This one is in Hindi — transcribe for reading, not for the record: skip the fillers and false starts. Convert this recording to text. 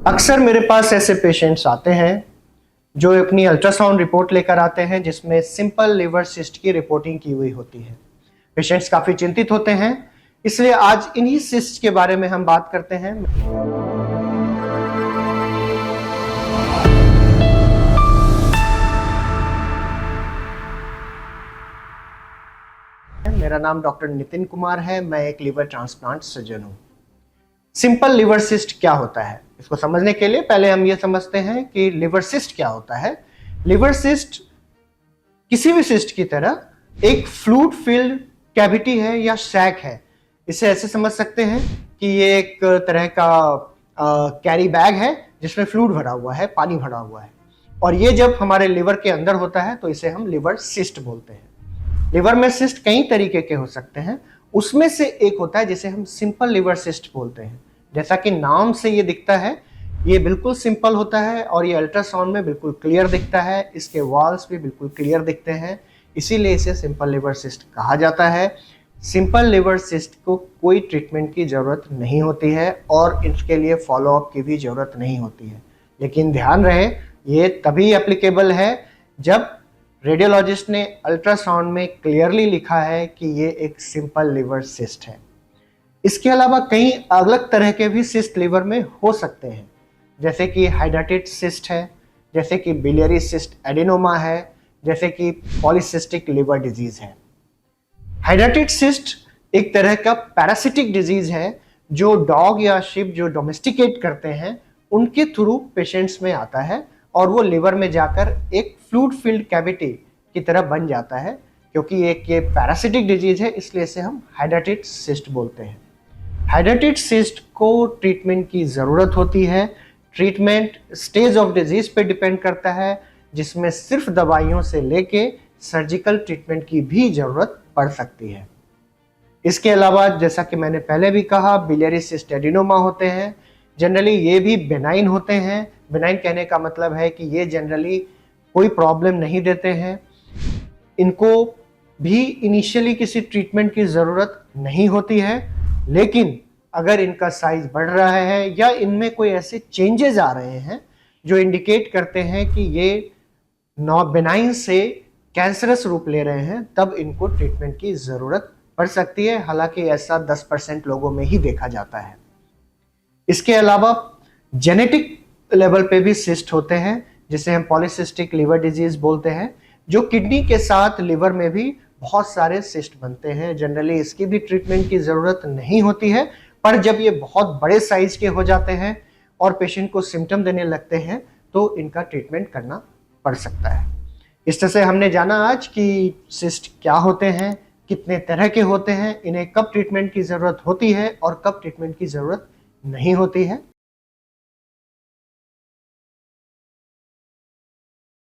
अक्सर मेरे पास ऐसे पेशेंट्स आते हैं जो अपनी अल्ट्रासाउंड रिपोर्ट लेकर आते हैं जिसमें सिंपल लिवर सिस्ट की रिपोर्टिंग की हुई होती है। पेशेंट्स काफ़ी चिंतित होते हैं, इसलिए आज इन्हीं सिस्ट के बारे में हम बात करते हैं। मेरा नाम डॉक्टर नितिन कुमार है, मैं एक लिवर ट्रांसप्लांट सर्जन हूँ। सिंपल लिवर सिस्ट क्या होता है, इसको समझने के लिए पहले हम ये समझते हैं कि लिवर सिस्ट क्या होता है। लिवर सिस्ट किसी भी सिस्ट की तरह एक फ्लूइड फिल्ड कैविटी है या सैक है। इसे ऐसे समझ सकते हैं कि ये एक तरह का कैरी बैग है जिसमें फ्लूइड भरा हुआ है, पानी भरा हुआ है, और ये जब हमारे लिवर के अंदर होता है तो इसे हम लिवर सिस्ट बोलते हैं। लिवर में सिस्ट कई तरीके के हो सकते हैं, उसमें से एक होता है जिसे हम सिंपल लिवर सिस्ट बोलते हैं। जैसा कि नाम से ये दिखता है, ये बिल्कुल सिंपल होता है और ये अल्ट्रासाउंड में बिल्कुल क्लियर दिखता है, इसके वॉल्स भी बिल्कुल क्लियर दिखते हैं, इसीलिए इसे सिंपल लिवर सिस्ट कहा जाता है। सिंपल लिवर सिस्ट को कोई ट्रीटमेंट की ज़रूरत नहीं होती है और इसके लिए फॉलोअप की भी ज़रूरत नहीं होती है। लेकिन ध्यान रहे, ये तभी एप्लीकेबल है जब रेडियोलॉजिस्ट ने अल्ट्रासाउंड में क्लियरली लिखा है कि ये एक सिंपल लिवर सिस्ट है। इसके अलावा कई अलग तरह के भी सिस्ट लिवर में हो सकते हैं, जैसे कि हाइड्रेटेड सिस्ट है, जैसे कि बिलियरी सिस्ट एडेनोमा है, जैसे कि पॉलीसिस्टिक लिवर डिजीज है। हाइड्रेटेड सिस्ट एक तरह का पैरासिटिक डिजीज है जो डॉग या शिप जो डोमेस्टिकेट करते हैं उनके थ्रू पेशेंट्स में आता है और वो लिवर में जाकर एक फ्लूइड फिल्ड कैविटी की तरह बन जाता है। क्योंकि ये पैरासिटिक डिजीज है, इसलिए इसे हम हाइड्रेटेड सिस्ट बोलते हैं। हाइड्रेटेड सिस्ट को ट्रीटमेंट की ज़रूरत होती है। ट्रीटमेंट स्टेज ऑफ डिजीज पे डिपेंड करता है, जिसमें सिर्फ दवाइयों से लेके सर्जिकल ट्रीटमेंट की भी ज़रूरत पड़ सकती है। इसके अलावा जैसा कि मैंने पहले भी कहा, बिलियरी सिस्ट एडेनोमा होते हैं। जनरली ये भी बेनाइन होते हैं। बेनाइन कहने का मतलब है कि ये जनरली कोई प्रॉब्लम नहीं देते हैं। इनको भी इनिशियली किसी ट्रीटमेंट की ज़रूरत नहीं होती है, लेकिन अगर इनका साइज बढ़ रहा है या इनमें कोई ऐसे चेंजेस आ रहे हैं जो इंडिकेट करते हैं कि ये बेनाइन से कैंसरस रूप ले रहे हैं, तब इनको ट्रीटमेंट की ज़रूरत पड़ सकती है। हालांकि ऐसा 10% लोगों में ही देखा जाता है। इसके अलावा जेनेटिक लेवल पे भी सिस्ट होते हैं, जिसे हम पॉलीसिस्टिक लिवर डिजीज बोलते हैं, जो किडनी के साथ लिवर में भी बहुत सारे सिस्ट बनते हैं। जनरली इसकी भी ट्रीटमेंट की ज़रूरत नहीं होती है, पर जब ये बहुत बड़े साइज के हो जाते हैं और पेशेंट को सिम्टम देने लगते हैं तो इनका ट्रीटमेंट करना पड़ सकता है। इस तरह से हमने जाना आज कि सिस्ट क्या होते हैं, कितने तरह के होते हैं, इन्हें कब ट्रीटमेंट की ज़रूरत होती है और कब ट्रीटमेंट की ज़रूरत नहीं होती है।